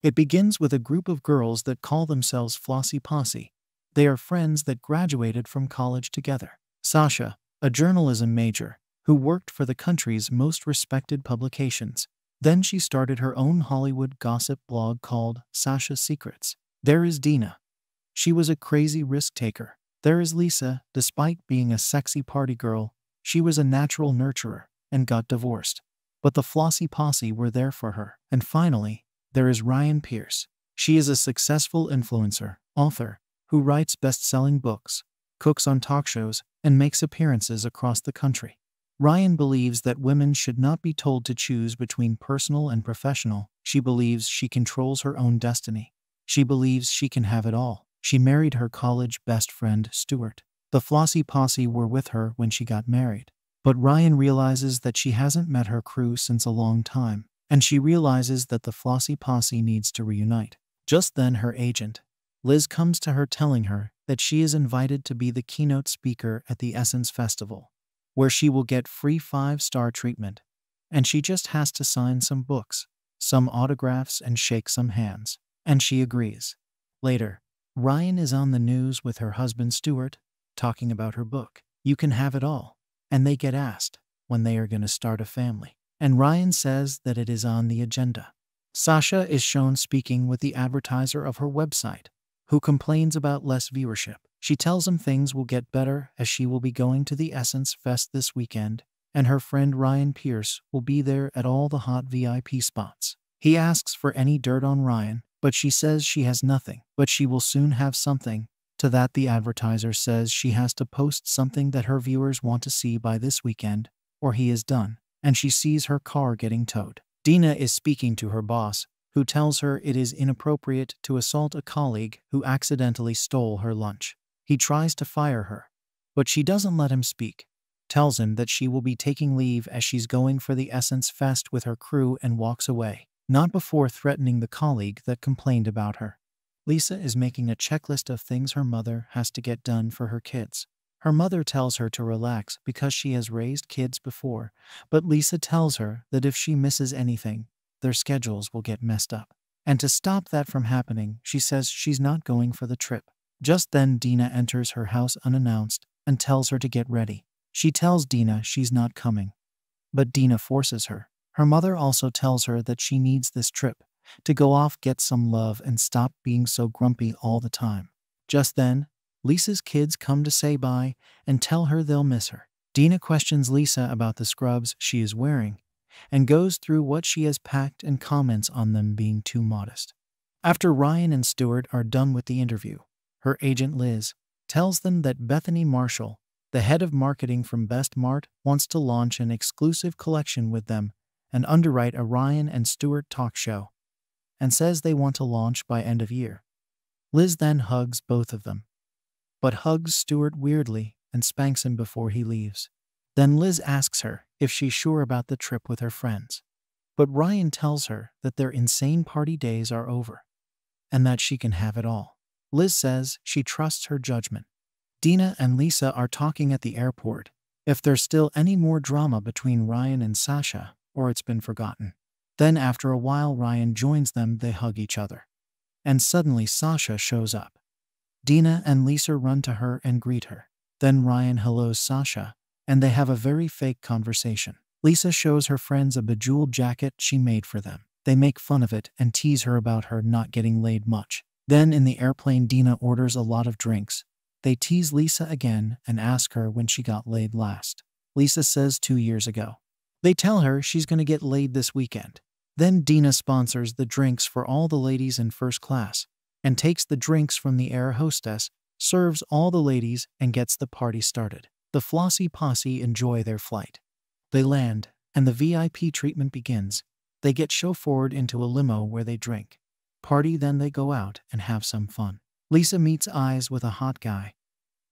It begins with a group of girls that call themselves Flossy Posse. They are friends that graduated from college together. Sasha, a journalism major, who worked for the country's most respected publications. Then she started her own Hollywood gossip blog called Sasha's Secrets. There is Dina. She was a crazy risk-taker. There is Lisa. Despite being a sexy party girl, she was a natural nurturer and got divorced. But the Flossy Posse were there for her. And finally, there is Ryan Pierce. She is a successful influencer, author, who writes best-selling books, cooks on talk shows, and makes appearances across the country. Ryan believes that women should not be told to choose between personal and professional. She believes she controls her own destiny. She believes she can have it all. She married her college best friend, Stuart. The Flossy Posse were with her when she got married. But Ryan realizes that she hasn't met her crew since a long time, and she realizes that the Flossy Posse needs to reunite. Just then her agent, Liz, comes to her telling her that she is invited to be the keynote speaker at the Essence Festival, where she will get free 5-star treatment, and she just has to sign some books, some autographs, and shake some hands. And she agrees. Later, Ryan is on the news with her husband Stuart, talking about her book, You Can Have It All, and they get asked when they are going to start a family. And Ryan says that it is on the agenda. Sasha is shown speaking with the advertiser of her website, who complains about less viewership. She tells him things will get better as she will be going to the Essence Fest this weekend, and her friend Ryan Pierce will be there at all the hot VIP spots. He asks for any dirt on Ryan, but she says she has nothing, but she will soon have something. To that the advertiser says she has to post something that her viewers want to see by this weekend, or he is done, and she sees her car getting towed. Dina is speaking to her boss, who tells her it is inappropriate to assault a colleague who accidentally stole her lunch. He tries to fire her, but she doesn't let him speak, tells him that she will be taking leave as she's going for the Essence Fest with her crew, and walks away, not before threatening the colleague that complained about her. Lisa is making a checklist of things her mother has to get done for her kids. Her mother tells her to relax because she has raised kids before, but Lisa tells her that if she misses anything, their schedules will get messed up. And to stop that from happening, she says she's not going for the trip. Just then Dina enters her house unannounced and tells her to get ready. She tells Dina she's not coming, but Dina forces her. Her mother also tells her that she needs this trip to go off, get some love, and stop being so grumpy all the time. Just then, Lisa's kids come to say bye and tell her they'll miss her. Dina questions Lisa about the scrubs she is wearing and goes through what she has packed and comments on them being too modest. After Ryan and Stuart are done with the interview, her agent Liz tells them that Bethany Marshall, the head of marketing from Best Mart, wants to launch an exclusive collection with them and underwrite a Ryan and Stuart talk show, and says they want to launch by end of year. Liz then hugs both of them, but hugs Stuart weirdly and spanks him before he leaves. Then Liz asks her if she's sure about the trip with her friends, but Ryan tells her that their insane party days are over and that she can have it all. Liz says she trusts her judgment. Dina and Lisa are talking at the airport if there's still any more drama between Ryan and Sasha, or it's been forgotten. Then after a while Ryan joins them, they hug each other. And suddenly Sasha shows up. Dina and Lisa run to her and greet her. Then Ryan hellos Sasha, and they have a very fake conversation. Lisa shows her friends a bejeweled jacket she made for them. They make fun of it and tease her about her not getting laid much. Then in the airplane Dina orders a lot of drinks. They tease Lisa again and ask her when she got laid last. Lisa says 2 years ago. They tell her she's going to get laid this weekend. Then Dina sponsors the drinks for all the ladies in first class and takes the drinks from the air hostess, serves all the ladies, and gets the party started. The Flossy Posse enjoy their flight. They land, and the VIP treatment begins. They get chauffeured into a limo where they drink, party, then they go out and have some fun. Lisa meets eyes with a hot guy.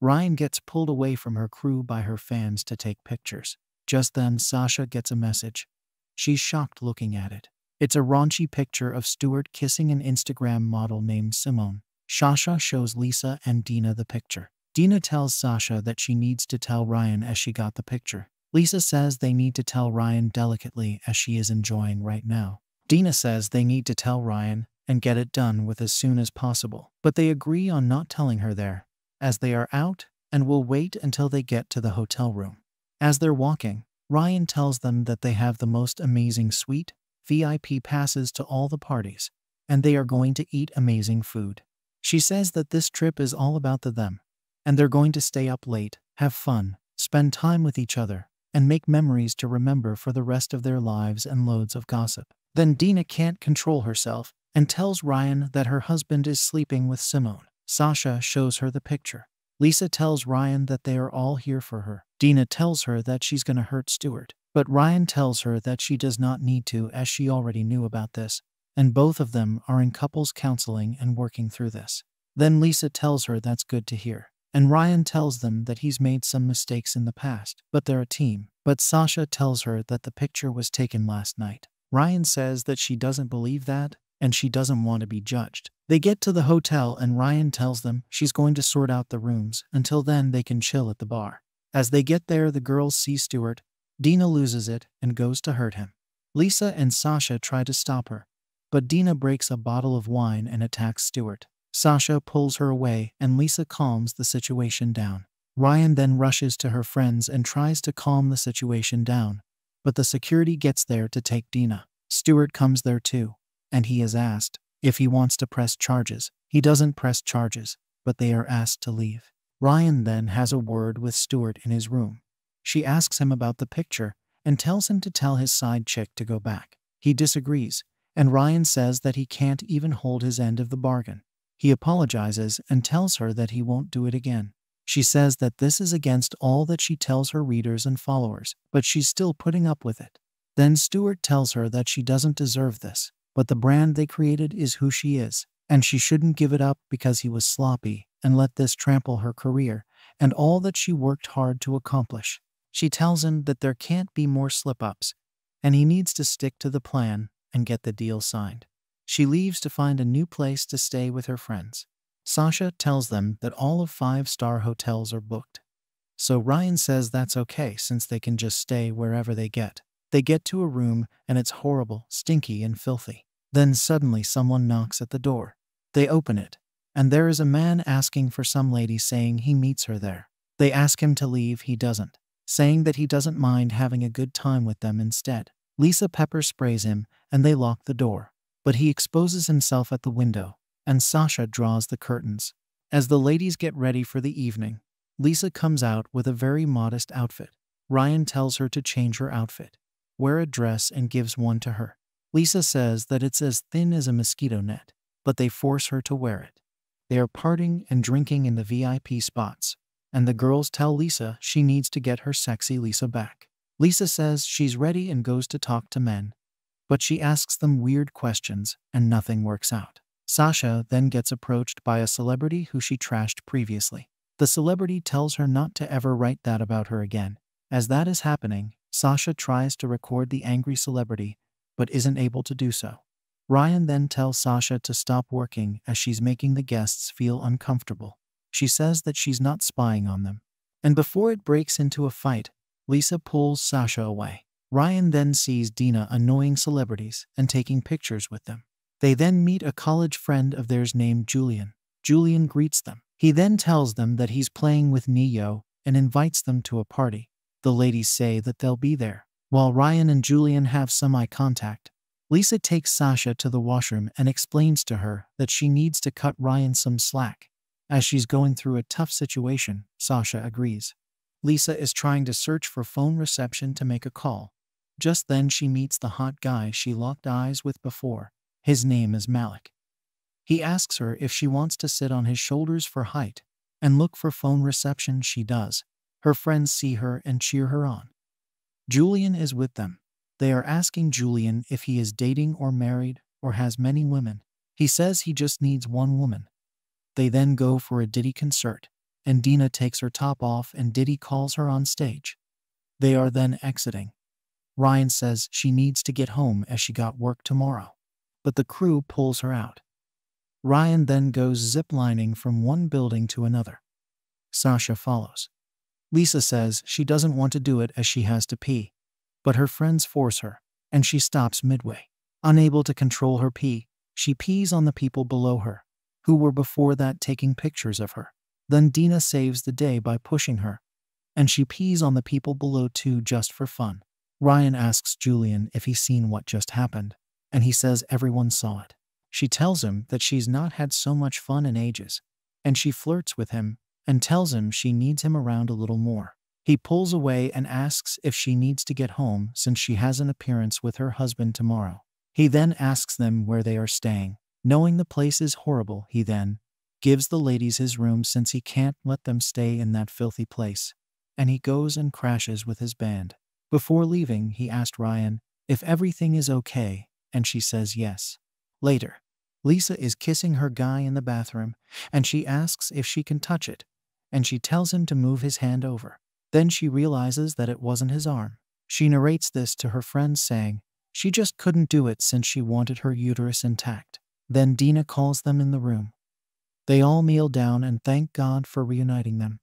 Ryan gets pulled away from her crew by her fans to take pictures. Just then Sasha gets a message. She's shocked looking at it. It's a raunchy picture of Stuart kissing an Instagram model named Simone. Sasha shows Lisa and Dina the picture. Dina tells Sasha that she needs to tell Ryan as she got the picture. Lisa says they need to tell Ryan delicately as she is enjoying right now. Dina says they need to tell Ryan and get it done with as soon as possible. But they agree on not telling her there, as they are out and will wait until they get to the hotel room. As they're walking, Ryan tells them that they have the most amazing suite, VIP passes to all the parties, and they are going to eat amazing food. She says that this trip is all about them, and they're going to stay up late, have fun, spend time with each other, and make memories to remember for the rest of their lives and loads of gossip. Then Dina can't control herself and tells Ryan that her husband is sleeping with Simone. Sasha shows her the picture. Lisa tells Ryan that they are all here for her. Dina tells her that she's gonna hurt Stuart, but Ryan tells her that she does not need to, as she already knew about this, and both of them are in couples counseling and working through this. Then Lisa tells her that's good to hear, and Ryan tells them that he's made some mistakes in the past, but they're a team. But Sasha tells her that the picture was taken last night. Ryan says that she doesn't believe that, and she doesn't want to be judged. They get to the hotel and Ryan tells them she's going to sort out the rooms. Until then they can chill at the bar. As they get there, the girls see Stuart. Dina loses it and goes to hurt him. Lisa and Sasha try to stop her, but Dina breaks a bottle of wine and attacks Stuart. Sasha pulls her away and Lisa calms the situation down. Ryan then rushes to her friends and tries to calm the situation down, but the security gets there to take Dina. Stuart comes there too, and he is asked if he wants to press charges. He doesn't press charges, but they are asked to leave. Ryan then has a word with Stuart in his room. She asks him about the picture and tells him to tell his side chick to go back. He disagrees, and Ryan says that he can't even hold his end of the bargain. He apologizes and tells her that he won't do it again. She says that this is against all that she tells her readers and followers, but she's still putting up with it. Then Stuart tells her that she doesn't deserve this, but the brand they created is who she is, and she shouldn't give it up because he was sloppy and let this trample her career and all that she worked hard to accomplish. She tells him that there can't be more slip-ups, and he needs to stick to the plan and get the deal signed. She leaves to find a new place to stay with her friends. Sasha tells them that all of 5-star hotels are booked. So Ryan says that's okay since they can just stay wherever they get. They get to a room and it's horrible, stinky and filthy. Then suddenly someone knocks at the door. They open it, and there is a man asking for some lady saying he meets her there. They ask him to leave, he doesn't, saying that he doesn't mind having a good time with them instead. Lisa pepper sprays him and they lock the door, but he exposes himself at the window, and Sasha draws the curtains. As the ladies get ready for the evening, Lisa comes out with a very modest outfit. Ryan tells her to change her outfit, wear a dress, and gives one to her. Lisa says that it's as thin as a mosquito net, but they force her to wear it. They are partying and drinking in the VIP spots, and the girls tell Lisa she needs to get her sexy Lisa back. Lisa says she's ready and goes to talk to men, but she asks them weird questions and nothing works out. Sasha then gets approached by a celebrity who she trashed previously. The celebrity tells her not to ever write that about her again. As that is happening, Sasha tries to record the angry celebrity, but isn't able to do so. Ryan then tells Sasha to stop working as she's making the guests feel uncomfortable. She says that she's not spying on them. And before it breaks into a fight, Lisa pulls Sasha away. Ryan then sees Dina annoying celebrities and taking pictures with them. They then meet a college friend of theirs named Julian. Julian greets them. He then tells them that he's playing with Neo and invites them to a party. The ladies say that they'll be there. While Ryan and Julian have some eye contact, Lisa takes Sasha to the washroom and explains to her that she needs to cut Ryan some slack. As she's going through a tough situation, Sasha agrees. Lisa is trying to search for phone reception to make a call. Just then she meets the hot guy she locked eyes with before. His name is Malik. He asks her if she wants to sit on his shoulders for height and look for phone reception. She does. Her friends see her and cheer her on. Julian is with them. They are asking Julian if he is dating or married or has many women. He says he just needs one woman. They then go for a Diddy concert, and Dina takes her top off and Diddy calls her on stage. They are then exiting. Ryan says she needs to get home as she got work tomorrow, but the crew pulls her out. Ryan then goes ziplining from one building to another. Sasha follows. Lisa says she doesn't want to do it as she has to pee, but her friends force her, and she stops midway. Unable to control her pee, She pees on the people below her, who were before that taking pictures of her. Then Dina saves the day by pushing her, and she pees on the people below too just for fun. Ryan asks Julian if he's seen what just happened, and he says everyone saw it. She tells him that she's not had so much fun in ages, and she flirts with him and tells him she needs him around a little more. He pulls away and asks if she needs to get home since she has an appearance with her husband tomorrow. He then asks them where they are staying. Knowing the place is horrible, he then gives the ladies his room since he can't let them stay in that filthy place, and he goes and crashes with his band. Before leaving, he asked Ryan if everything is okay, and she says yes. Later, Lisa is kissing her guy in the bathroom, and she asks if she can touch it, and she tells him to move his hand over. Then she realizes that it wasn't his arm. She narrates this to her friends saying she just couldn't do it since she wanted her uterus intact. Then Dina calls them in the room. They all kneel down and thank God for reuniting them.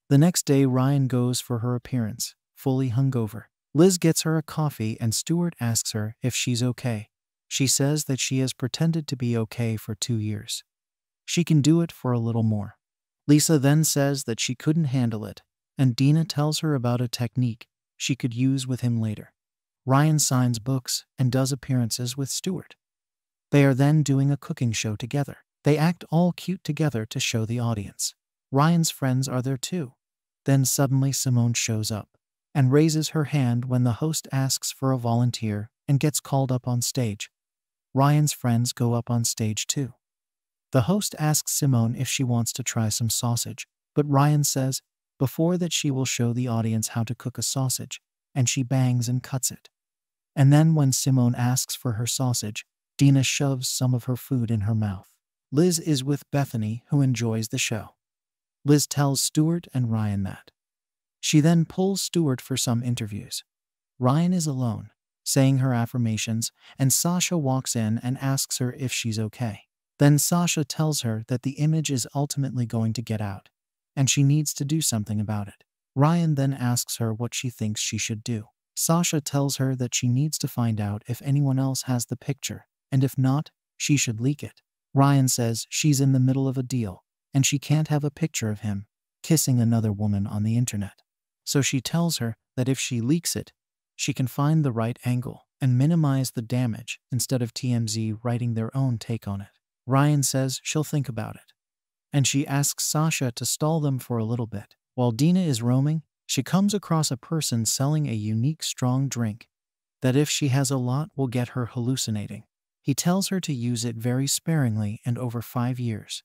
The next day, Ryan goes for her appearance, fully hungover. Liz gets her a coffee and Stuart asks her if she's okay. She says that she has pretended to be okay for 2 years. She can do it for a little more. Lisa then says that she couldn't handle it, and Dina tells her about a technique she could use with him later. Ryan signs books and does appearances with Stuart. They are then doing a cooking show together. They act all cute together to show the audience. Ryan's friends are there too. Then suddenly Simone shows up and raises her hand when the host asks for a volunteer and gets called up on stage. Ryan's friends go up on stage too. The host asks Simone if she wants to try some sausage, but Ryan says before that she will show the audience how to cook a sausage, and she bangs and cuts it. And then when Simone asks for her sausage, Dina shoves some of her food in her mouth. Liz is with Bethany, who enjoys the show. Liz tells Stuart and Ryan that. She then pulls Stuart for some interviews. Ryan is alone, saying her affirmations, and Sasha walks in and asks her if she's okay. Then Sasha tells her that the image is ultimately going to get out, and she needs to do something about it. Ryan then asks her what she thinks she should do. Sasha tells her that she needs to find out if anyone else has the picture, and if not, she should leak it. Ryan says she's in the middle of a deal, and she can't have a picture of him kissing another woman on the internet. So she tells her that if she leaks it, she can find the right angle and minimize the damage instead of TMZ writing their own take on it. Ryan says she'll think about it, and she asks Sasha to stall them for a little bit. While Dina is roaming, she comes across a person selling a unique strong drink that if she has a lot will get her hallucinating. He tells her to use it very sparingly and over 5 years,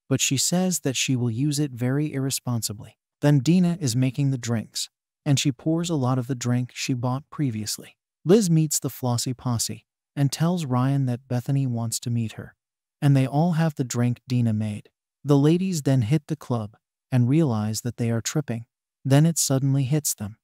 but she says that she will use it very irresponsibly. Then Dina is making the drinks, and she pours a lot of the drink she bought previously. Liz meets the Flossy Posse and tells Ryan that Bethany wants to meet her, and they all have the drink Dina made. The ladies then hit the club and realize that they are tripping. Then it suddenly hits them.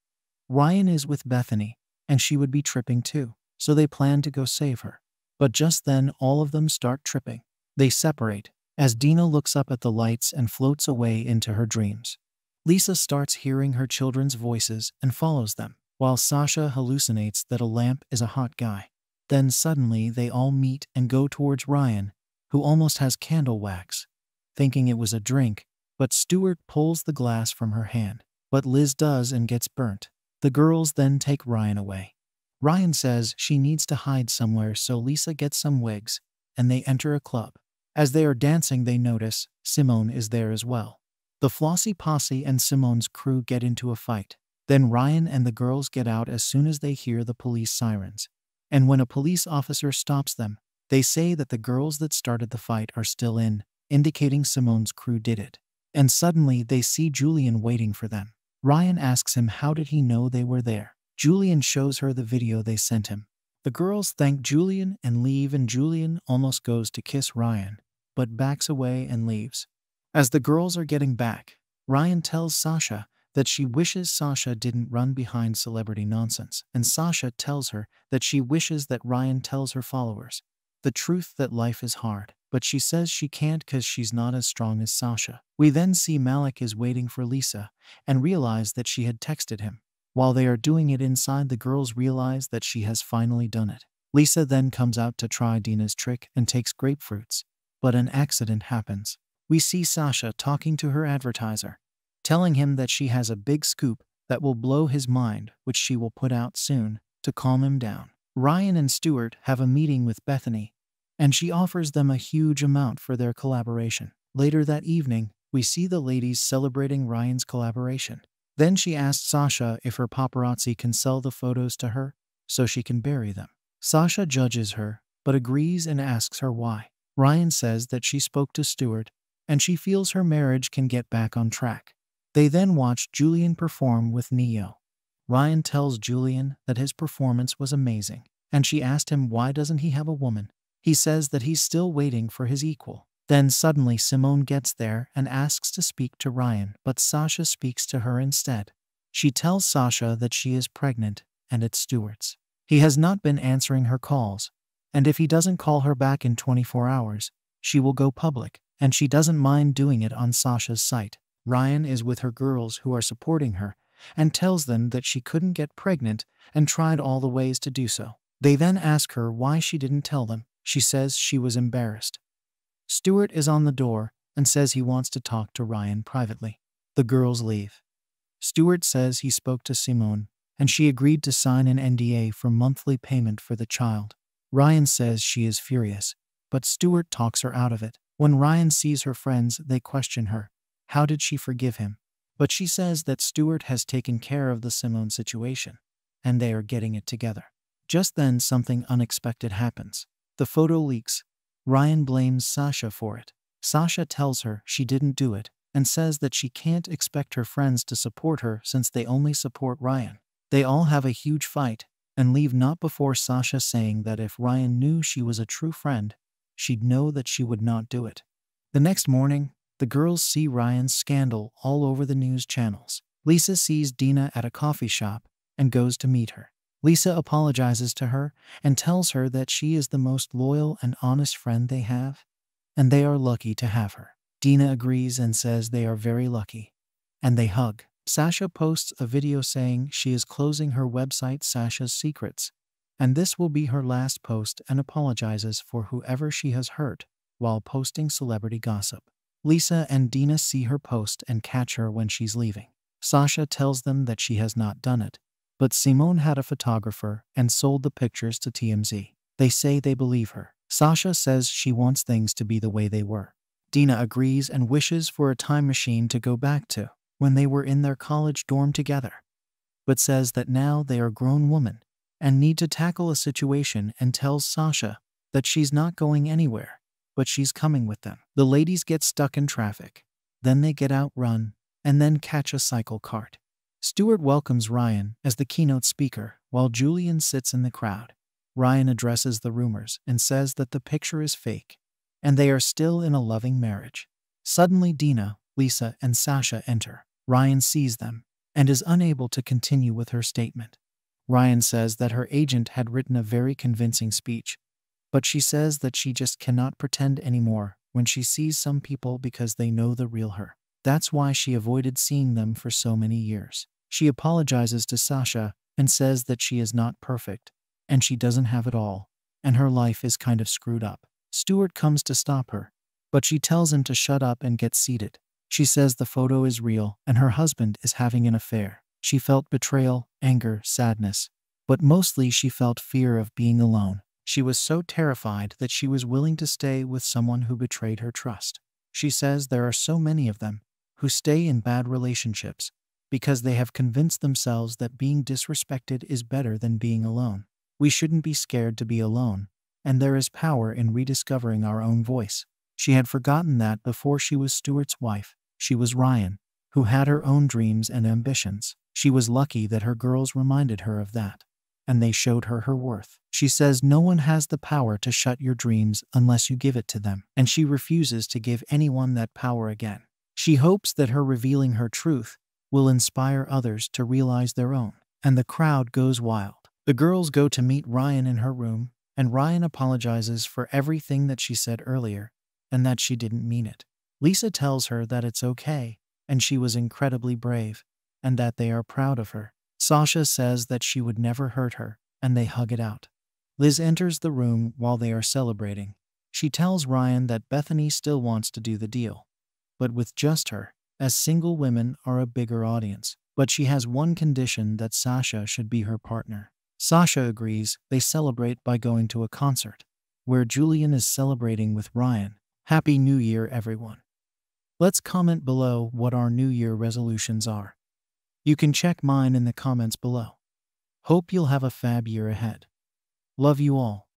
Ryan is with Bethany, and she would be tripping too, so they plan to go save her. But just then all of them start tripping. They separate as Dina looks up at the lights and floats away into her dreams. Lisa starts hearing her children's voices and follows them, while Sasha hallucinates that a lamp is a hot guy. Then suddenly they all meet and go towards Ryan, who almost has candle wax, thinking it was a drink, but Stuart pulls the glass from her hand. But Liz does and gets burnt. The girls then take Ryan away. Ryan says she needs to hide somewhere, so Lisa gets some wigs, and they enter a club. As they are dancing, they notice Simone is there as well. The Flossy Posse and Simone's crew get into a fight. Then Ryan and the girls get out as soon as they hear the police sirens. And when a police officer stops them, they say that the girls that started the fight are still in, indicating Simone's crew did it. And suddenly they see Julian waiting for them. Ryan asks him how did he know they were there. Julian shows her the video they sent him. The girls thank Julian and leave, and Julian almost goes to kiss Ryan, but backs away and leaves. As the girls are getting back, Ryan tells Sasha that she wishes Sasha didn't run behind celebrity nonsense, and Sasha tells her that she wishes that Ryan tells her followers the truth that life is hard, but she says she can't because she's not as strong as Sasha. We then see Malik is waiting for Lisa and realize that she had texted him. While they are doing it inside, the girls realize that she has finally done it. Lisa then comes out to try Dina's trick and takes grapefruits, but an accident happens. We see Sasha talking to her advertiser, telling him that she has a big scoop that will blow his mind, which she will put out soon, to calm him down. Ryan and Stuart have a meeting with Bethany, and she offers them a huge amount for their collaboration. Later that evening, we see the ladies celebrating Ryan's collaboration. Then she asks Sasha if her paparazzi can sell the photos to her so she can bury them. Sasha judges her, but agrees and asks her why. Ryan says that she spoke to Stuart, and she feels her marriage can get back on track. They then watch Julian perform with Neo. Ryan tells Julian that his performance was amazing, and she asked him why doesn't he have a woman. He says that he's still waiting for his equal. Then suddenly Simone gets there and asks to speak to Ryan, but Sasha speaks to her instead. She tells Sasha that she is pregnant and it's Stuart's. He has not been answering her calls, and if he doesn't call her back in 24 hours, she will go public, and she doesn't mind doing it on Sasha's site. Ryan is with her girls who are supporting her and tells them that she couldn't get pregnant and tried all the ways to do so. They then ask her why she didn't tell them. She says she was embarrassed. Stuart is on the door and says he wants to talk to Ryan privately. The girls leave. Stuart says he spoke to Simone and she agreed to sign an NDA for monthly payment for the child. Ryan says she is furious, but Stuart talks her out of it. When Ryan sees her friends, they question her. How did she forgive him? But she says that Stuart has taken care of the Simone situation, and they are getting it together. Just then something unexpected happens. The photo leaks. Ryan blames Sasha for it. Sasha tells her she didn't do it, and says that she can't expect her friends to support her since they only support Ryan. They all have a huge fight, and leave not before Sasha saying that if Ryan knew she was a true friend, she'd know that she would not do it. The next morning, the girls see Ryan's scandal all over the news channels. Lisa sees Dina at a coffee shop and goes to meet her. Lisa apologizes to her and tells her that she is the most loyal and honest friend they have, and they are lucky to have her. Dina agrees and says they are very lucky, and they hug. Sasha posts a video saying she is closing her website Sasha's Secrets, and this will be her last post, and apologizes for whoever she has hurt while posting celebrity gossip. Lisa and Dina see her post and catch her when she's leaving. Sasha tells them that she has not done it, but Simone had a photographer and sold the pictures to TMZ. They say they believe her. Sasha says she wants things to be the way they were. Dina agrees and wishes for a time machine to go back to when they were in their college dorm together, but says that now they are grown women and need to tackle a situation, and tells Sasha that she's not going anywhere, but she's coming with them. The ladies get stuck in traffic. Then they get outrun and then catch a cycle cart. Stuart welcomes Ryan as the keynote speaker while Julian sits in the crowd. Ryan addresses the rumors and says that the picture is fake and they are still in a loving marriage. Suddenly Dina, Lisa, and Sasha enter. Ryan sees them and is unable to continue with her statement. Ryan says that her agent had written a very convincing speech, but she says that she just cannot pretend anymore when she sees some people because they know the real her. That's why she avoided seeing them for so many years. She apologizes to Sasha and says that she is not perfect, and she doesn't have it all, and her life is kind of screwed up. Stuart comes to stop her, but she tells him to shut up and get seated. She says the photo is real and her husband is having an affair. She felt betrayal, anger, sadness, but mostly she felt fear of being alone. She was so terrified that she was willing to stay with someone who betrayed her trust. She says there are so many of them who stay in bad relationships because they have convinced themselves that being disrespected is better than being alone. We shouldn't be scared to be alone, and there is power in rediscovering our own voice. She had forgotten that before she was Stuart's wife, she was Ryan, who had her own dreams and ambitions. She was lucky that her girls reminded her of that, and they showed her her worth. She says no one has the power to shut your dreams unless you give it to them, and she refuses to give anyone that power again. She hopes that her revealing her truth will inspire others to realize their own, and the crowd goes wild. The girls go to meet Ryan in her room, and Ryan apologizes for everything that she said earlier and that she didn't mean it. Lisa tells her that it's okay, and she was incredibly brave, and that they are proud of her. Sasha says that she would never hurt her, and they hug it out. Liz enters the room while they are celebrating. She tells Ryan that Bethany still wants to do the deal, but with just her, as single women are a bigger audience. But she has one condition: that Sasha should be her partner. Sasha agrees. They celebrate by going to a concert, where Julian is celebrating with Ryan. Happy New Year, everyone. Let's comment below what our New Year resolutions are. You can check mine in the comments below. Hope you'll have a fab year ahead. Love you all.